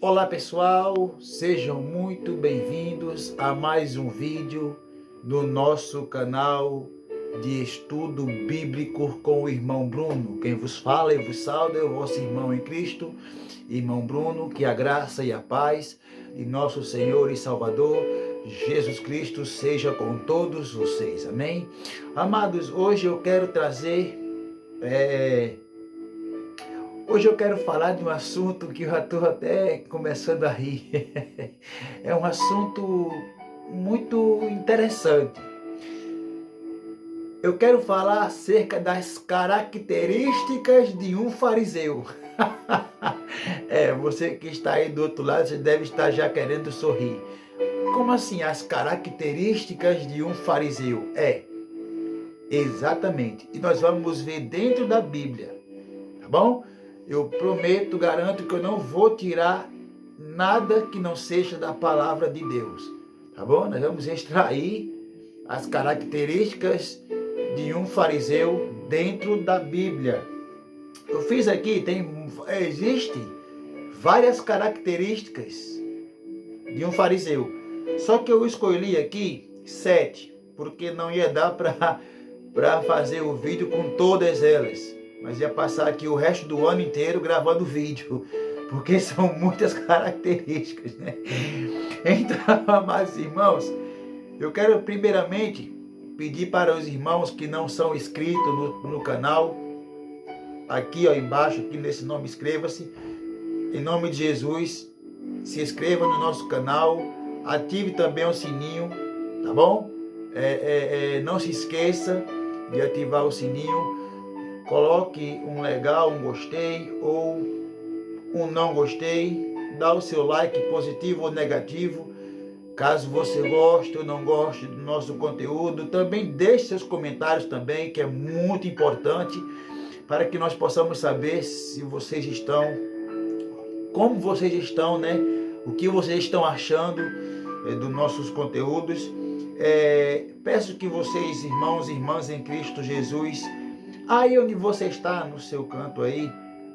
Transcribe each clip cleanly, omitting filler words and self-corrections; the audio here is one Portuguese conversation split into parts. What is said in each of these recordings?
Olá pessoal, sejam muito bem-vindos a mais um vídeo no nosso canal de estudo bíblico com o irmão Bruno. Quem vos fala e vos sauda é o vosso irmão em Cristo, irmão Bruno. Que a graça e a paz de nosso Senhor e Salvador Jesus Cristo seja com todos vocês, amém? Amados, hoje eu quero falar de um assunto que eu já estou até começando a rir. É um assunto muito interessante. Eu quero falar acerca das características de um fariseu. Você que está aí do outro lado, você deve estar já querendo sorrir. Como assim as características de um fariseu? Exatamente. E nós vamos ver dentro da Bíblia, tá bom? Eu prometo, garanto que eu não vou tirar nada que não seja da palavra de Deus, tá bom? Nós vamos extrair as características de um fariseu dentro da Bíblia. Eu fiz aqui, existe várias características de um fariseu. Só que eu escolhi aqui 7, porque não ia dar para fazer o vídeo com todas elas. Mas ia passar aqui o resto do ano inteiro gravando vídeo, porque são muitas características, né? Então, amados irmãos, eu quero primeiramente pedir para os irmãos que não são inscritos no canal, aqui ó, embaixo, aqui nesse nome, inscreva-se. Em nome de Jesus, se inscreva no nosso canal, ative também o sininho, tá bom? Não se esqueça de ativar o sininho. Coloque um legal, um gostei ou um não gostei. Dá o seu like positivo ou negativo. Caso você goste ou não goste do nosso conteúdo, também deixe seus comentários também, que é muito importante para que nós possamos saber se vocês estão, como vocês estão, né? O que vocês estão achando dos nossos conteúdos. Peço que vocês, irmãos e irmãs em Cristo Jesus, aí onde você está, no seu canto aí,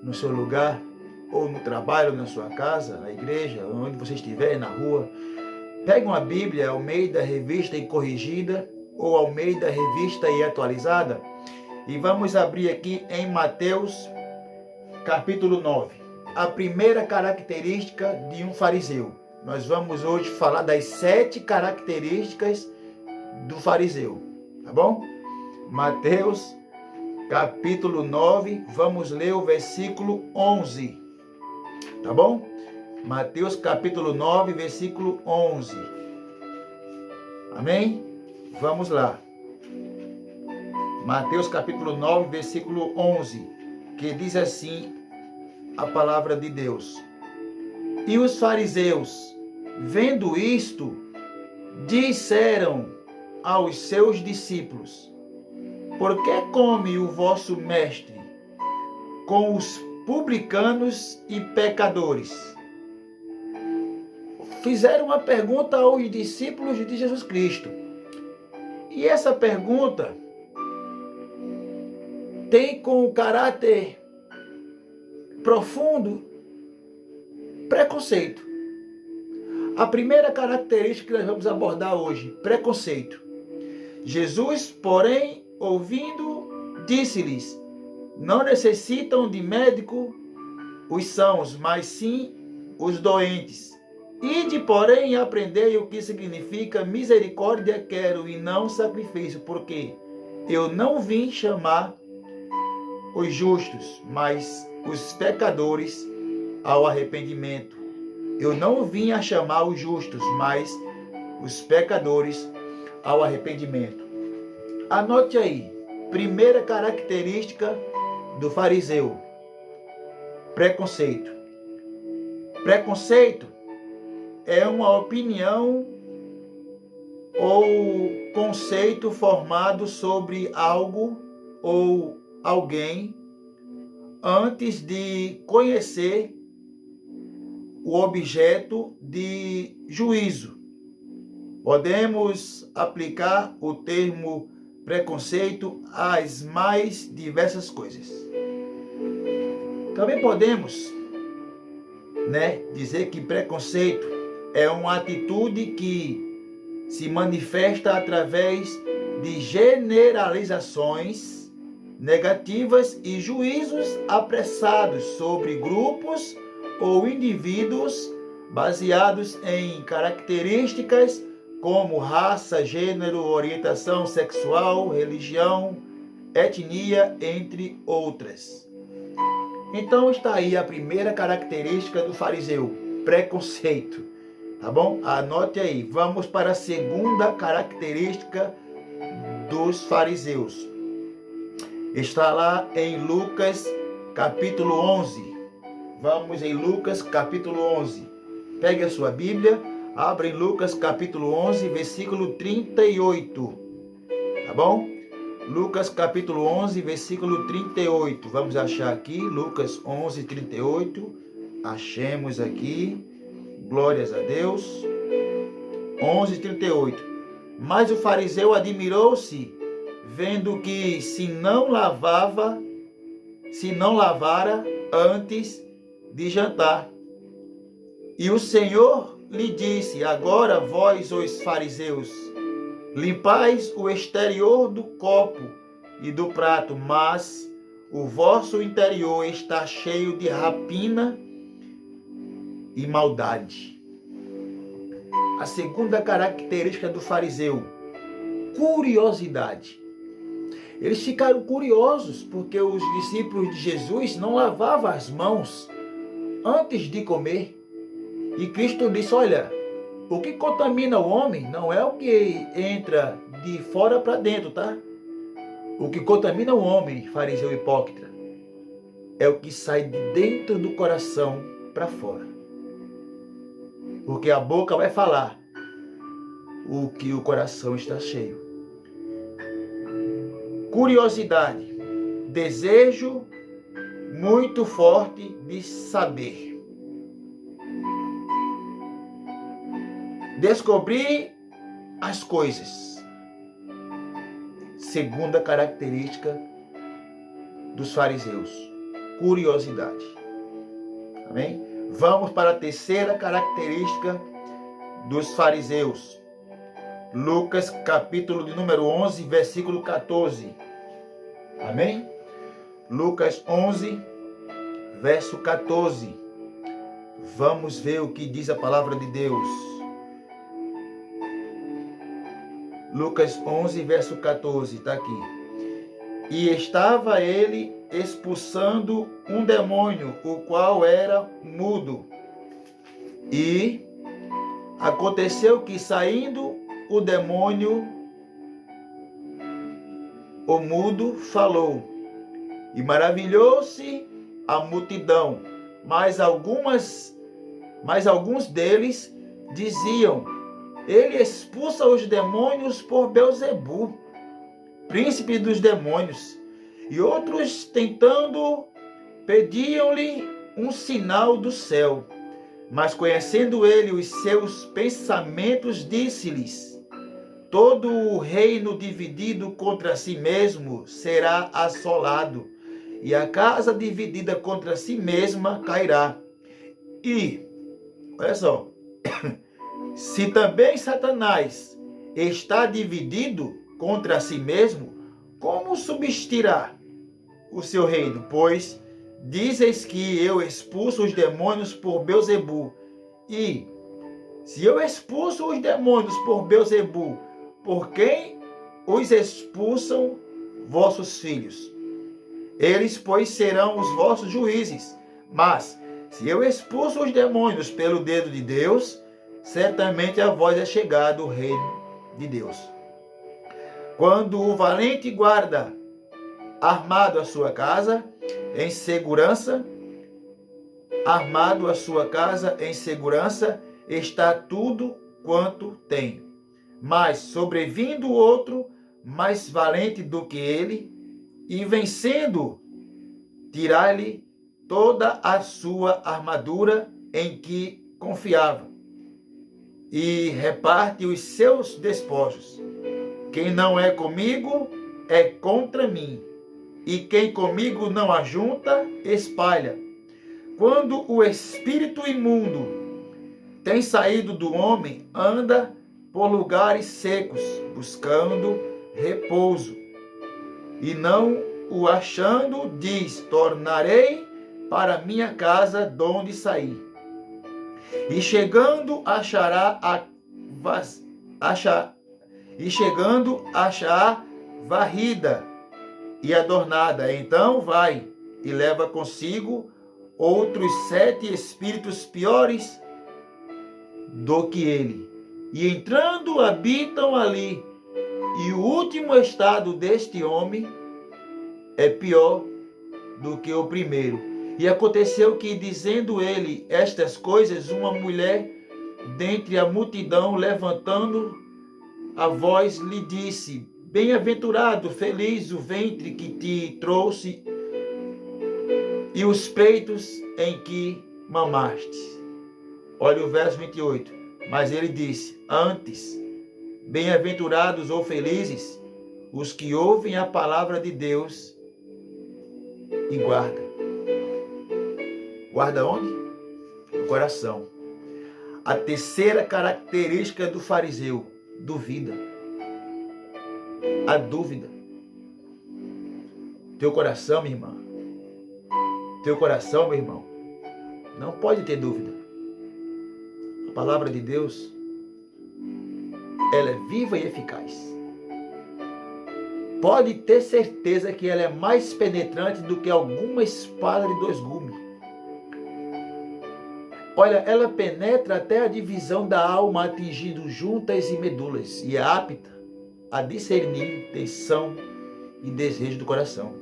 no seu lugar, ou no trabalho, na sua casa, na igreja, onde você estiver, na rua, pegue uma Bíblia, Almeida Revista e Corrigida, ou Almeida Revista e Atualizada, e vamos abrir aqui em Mateus, capítulo 9. A primeira característica de um fariseu. Nós vamos hoje falar das 7 características do fariseu, tá bom? Mateus capítulo 9, vamos ler o versículo 11, tá bom? Mateus capítulo 9, versículo 11, amém? Vamos lá. Mateus capítulo 9, versículo 11, que diz assim a palavra de Deus: E os fariseus, vendo isto, disseram aos seus discípulos: Por que come o vosso mestre com os publicanos e pecadores? Fizeram uma pergunta aos discípulos de Jesus Cristo. E essa pergunta tem com caráter profundo preconceito. A primeira característica que nós vamos abordar hoje, preconceito. Jesus, porém, ouvindo, disse-lhes: Não necessitam de médico os sãos, mas sim os doentes. Ide, porém, e aprendei o que significa misericórdia quero e não sacrifício, porque eu não vim chamar os justos, mas os pecadores ao arrependimento. Eu não vim a chamar os justos, mas os pecadores ao arrependimento. Anote aí, primeira característica do fariseu: preconceito. Preconceito é uma opinião ou conceito formado sobre algo ou alguém antes de conhecer o objeto de juízo. Podemos aplicar o termo preconceito às mais diversas coisas. Também podemos né, dizer que preconceito é uma atitude que se manifesta através de generalizações negativas e juízos apressados sobre grupos ou indivíduos baseados em características como raça, gênero, orientação sexual, religião, etnia, entre outras. Então está aí a primeira característica do fariseu, preconceito. Tá bom? Anote aí. Vamos para a segunda característica dos fariseus. Está lá em Lucas capítulo 11. Vamos em Lucas capítulo 11. Pegue a sua Bíblia, abra em Lucas capítulo 11, versículo 38. Tá bom? Lucas capítulo 11, versículo 38. Vamos achar aqui, Lucas 11, 38. Achemos aqui. Glórias a Deus. 11, 38. Mas o fariseu admirou-se, vendo que se não lavara antes de jantar. E o Senhor lhe disse: agora vós, os fariseus, limpais o exterior do copo e do prato, mas o vosso interior está cheio de rapina e maldade. A segunda característica do fariseu, curiosidade. Eles ficaram curiosos porque os discípulos de Jesus não lavavam as mãos antes de comer. E Cristo disse: olha, o que contamina o homem não é o que entra de fora para dentro, tá? O que contamina o homem, fariseu hipócrita, é o que sai de dentro do coração para fora. Porque a boca vai falar o que o coração está cheio. Curiosidade, desejo muito forte de saber. Descobrir as coisas. Segunda característica dos fariseus, curiosidade. Amém? Vamos para a terceira característica dos fariseus. Lucas, capítulo de número 11, versículo 14. Amém? Lucas 11, verso 14. Vamos ver o que diz a palavra de Deus. Lucas 11, verso 14, está aqui. E estava ele expulsando um demônio, o qual era mudo. E aconteceu que, saindo o demônio, o mudo falou, e maravilhou-se a multidão. Mas alguns deles diziam: ele expulsa os demônios por Belzebu, príncipe dos demônios. E outros, tentando, pediam-lhe um sinal do céu. Mas conhecendo ele os seus pensamentos, disse-lhes: todo o reino dividido contra si mesmo será assolado, e a casa dividida contra si mesma cairá. E, olha só, se também Satanás está dividido contra si mesmo, como subsistirá o seu reino? Pois dizes que eu expulso os demônios por Belzebu. E se eu expulso os demônios por Belzebu, por quem os expulsam vossos filhos? Eles, pois, serão os vossos juízes. Mas se eu expulso os demônios pelo dedo de Deus, certamente a vós é chegado o reino de Deus. Quando o valente guarda armado a sua casa em segurança, está tudo quanto tem. Mas sobrevindo outro mais valente do que ele, e vencendo, tirar-lhe toda a sua armadura em que confiava, e reparte os seus despojos. Quem não é comigo é contra mim, e quem comigo não ajunta, espalha. quando o espírito imundo tem saído do homem, anda por lugares secos, buscando repouso. E não o achando, diz: tornarei para minha casa donde saí. E chegando achará varrida e adornada. Então vai e leva consigo outros 7 espíritos piores do que ele. E entrando habitam ali. E o último estado deste homem é pior do que o primeiro. E aconteceu que, dizendo ele estas coisas, uma mulher dentre a multidão, levantando a voz, lhe disse: bem-aventurado, feliz o ventre que te trouxe e os peitos em que mamaste. Olha o verso 28. Mas ele disse: antes, bem-aventurados ou felizes os que ouvem a palavra de Deus e guardam. Guarda onde? No coração. A terceira característica do fariseu: duvida. A dúvida. Teu coração, minha irmã. Teu coração, meu irmão, não pode ter dúvida. A palavra de Deus, ela é viva e eficaz. Pode ter certeza que ela é mais penetrante do que alguma espada de 2 gumes. Olha, ela penetra até a divisão da alma, atingindo juntas e medulas, e é apta a discernir intenção e desejo do coração.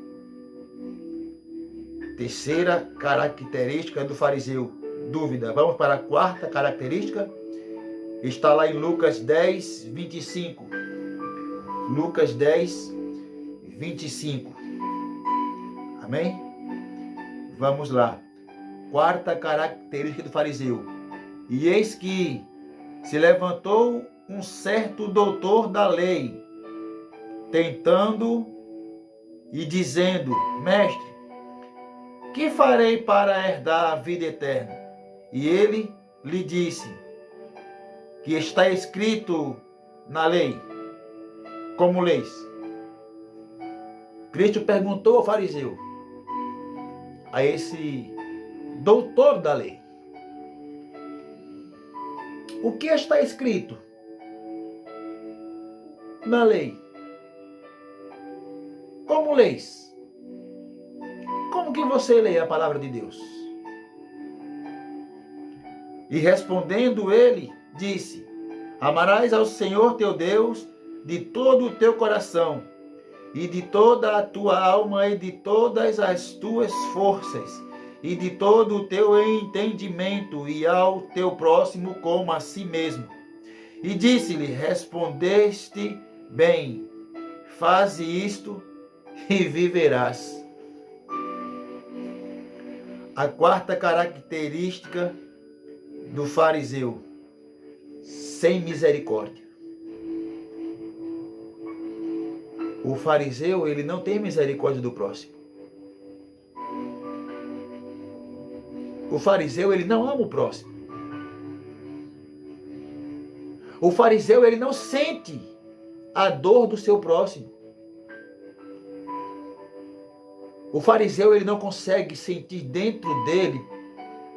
Terceira característica do fariseu: dúvida. Vamos para a quarta característica. Está lá em Lucas 10, 25. Lucas 10, 25. Amém? Vamos lá. Quarta característica do fariseu. E eis que se levantou um certo doutor da lei, tentando e dizendo: mestre, que farei para herdar a vida eterna? E ele lhe disse: que está escrito na lei. Como leis? Cristo perguntou ao fariseu, a esse doutor da lei: o que está escrito na lei? Como leis? Como que você lê a palavra de Deus? E respondendo ele, disse: amarás ao Senhor teu Deus de todo o teu coração, e de toda a tua alma, e de todas as tuas forças, e de todo o teu entendimento, e ao teu próximo como a si mesmo. E disse-lhe: respondeste bem, faze isto e viverás. A quarta característica do fariseu: sem misericórdia. O fariseu, ele não tem misericórdia do próximo. O fariseu, ele não ama o próximo. O fariseu, ele não sente a dor do seu próximo. O fariseu, ele não consegue sentir dentro dele,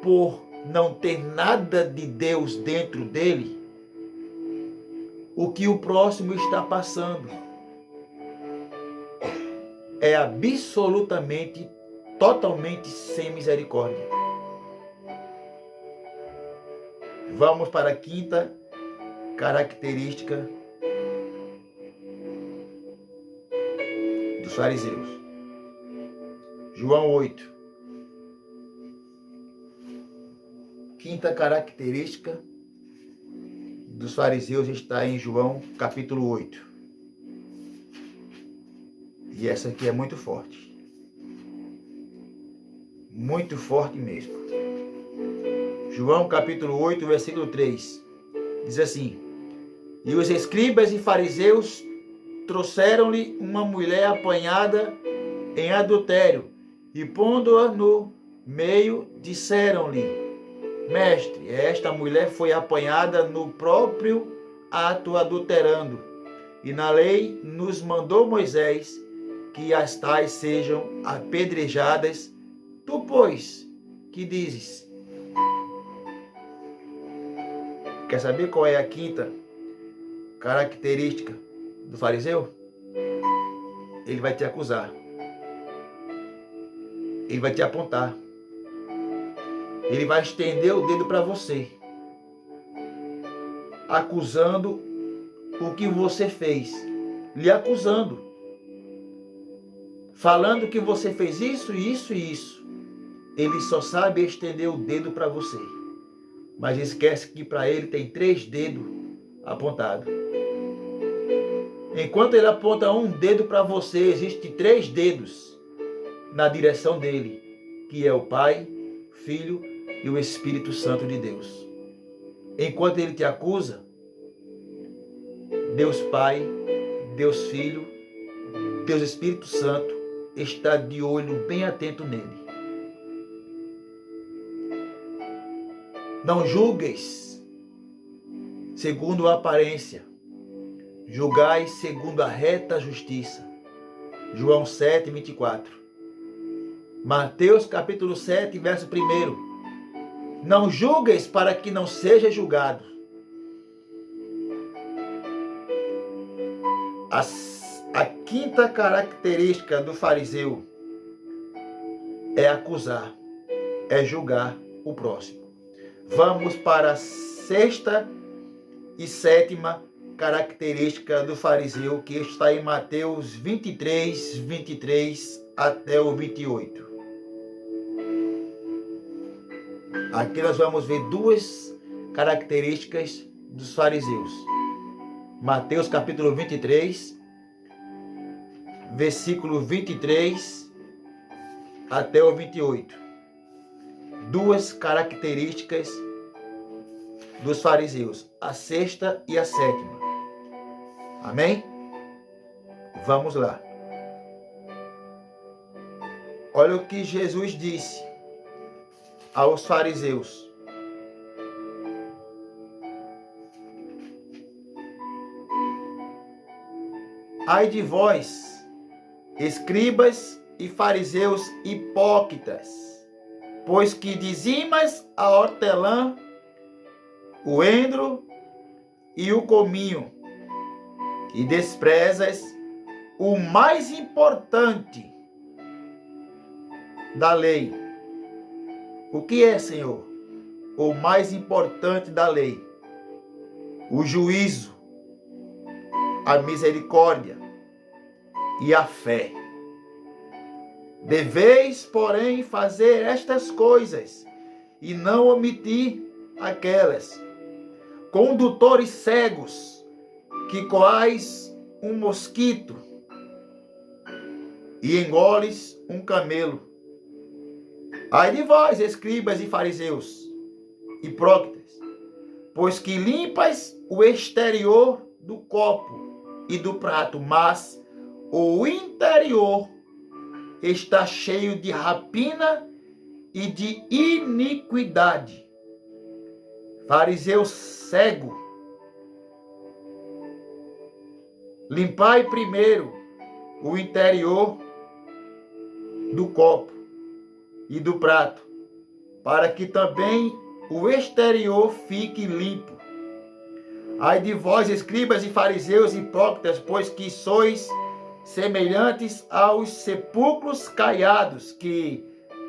por não ter nada de Deus dentro dele, o que o próximo está passando. É absolutamente, totalmente sem misericórdia. Vamos para a quinta característica dos fariseus. João 8. Quinta característica dos fariseus está em João capítulo 8. E essa aqui é muito forte. Muito forte mesmo. João capítulo 8, versículo 3. Diz assim: e os escribas e fariseus trouxeram-lhe uma mulher apanhada em adultério, e pondo-a no meio, disseram-lhe: Mestre, esta mulher foi apanhada no próprio ato adulterando, e na lei nos mandou Moisés que as tais sejam apedrejadas. Tu, pois, que dizes? Quer saber qual é a quinta característica do fariseu? Ele vai te acusar. Ele vai te apontar. Ele vai estender o dedo para você, acusando o que você fez, lhe acusando, falando que você fez isso, isso e isso. Ele só sabe estender o dedo para você, mas esquece que para ele tem 3 dedos apontados. Enquanto ele aponta um dedo para você, existe 3 dedos na direção dele, que é o Pai, Filho e o Espírito Santo de Deus. Enquanto ele te acusa, Deus Pai, Deus Filho, Deus Espírito Santo está de olho bem atento nele. Não julgueis segundo a aparência, julgai segundo a reta justiça. João 7, 24. Mateus capítulo 7, verso 1. Não julgueis para que não seja julgado. A quinta característica do fariseu é acusar, é julgar o próximo. Vamos para a 6ª e 7ª característica do fariseu, que está em Mateus 23, 23 até o 28. Aqui nós vamos ver 2 características dos fariseus. Mateus capítulo 23, versículo 23 até o 28. 2 características dos fariseus, a 6ª e a 7ª. Amém? Vamos lá. Olha o que Jesus disse aos fariseus. Ai de vós, escribas e fariseus hipócritas, pois que dizimas a hortelã, o endro e o cominho, e desprezas o mais importante da lei. O que é, Senhor? O mais importante da lei: o juízo, a misericórdia e a fé. Deveis, porém, fazer estas coisas e não omitir aquelas. Condutores cegos, que coais um mosquito e engoles um camelo. Ai de vós, escribas e fariseus, hipócritas, pois que limpas o exterior do copo e do prato, mas o interior está cheio de rapina e de iniquidade. Fariseu cego, limpai primeiro o interior do copo e do prato, para que também o exterior fique limpo. Ai de vós, escribas e fariseus hipócritas, pois que sois semelhantes aos sepulcros caiados, que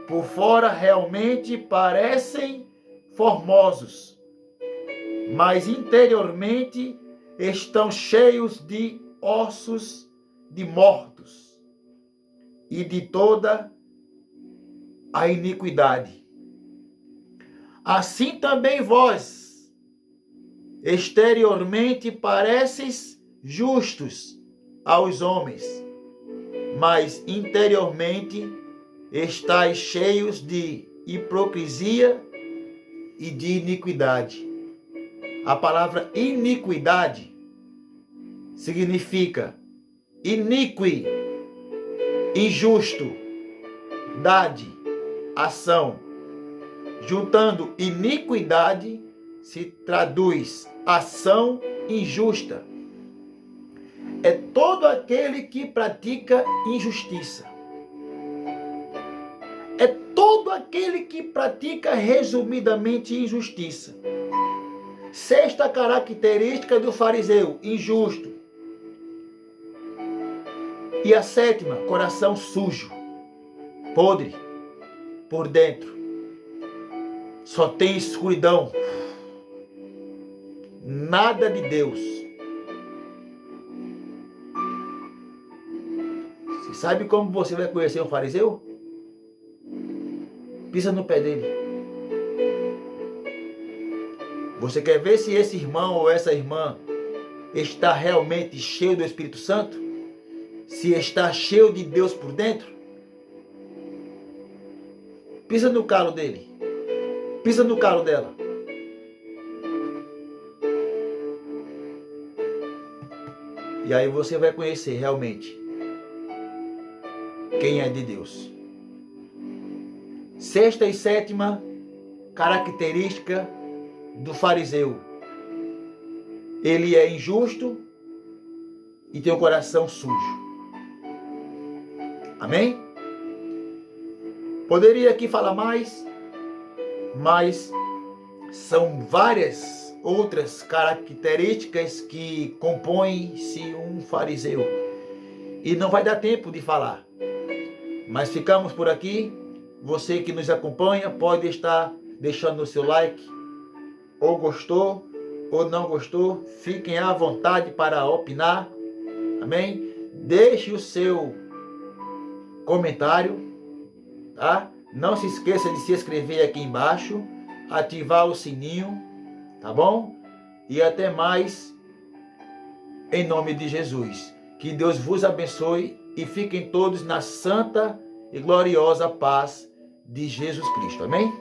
por fora realmente parecem formosos, mas interiormente estão cheios de ossos de mortos e de toda a iniquidade. Assim também vós, exteriormente pareces justos aos homens, mas interiormente estáis cheios de hipocrisia e de iniquidade. A palavra iniquidade significa iniqui, injusto, dade, ação. Juntando iniquidade se traduz ação injusta. É todo aquele que pratica injustiça. É todo aquele que pratica resumidamente injustiça. Sexta característica do fariseu, injusto. E a sétima, coração sujo, podre, por dentro. Só tem escuridão. Nada de Deus. Você sabe como você vai conhecer um fariseu? Pisa no pé dele. Você quer ver se esse irmão ou essa irmã está realmente cheio do Espírito Santo? Se está cheio de Deus por dentro? Pisa no calo dele. Pisa no calo dela. E aí você vai conhecer realmente quem é de Deus. Sexta e sétima característica do fariseu. Ele é injusto e tem o coração sujo. Amém? Poderia aqui falar mais, mas são várias outras características que compõem-se um fariseu. E não vai dar tempo de falar. Mas ficamos por aqui. Você que nos acompanha pode estar deixando o seu like. Ou gostou, ou não gostou. Fiquem à vontade para opinar. Amém? Deixe o seu comentário. Tá? Não se esqueça de se inscrever aqui embaixo. Ativar o sininho. Tá bom? E até mais. Em nome de Jesus. Que Deus vos abençoe e fiquem todos na santa e gloriosa paz de Jesus Cristo. Amém?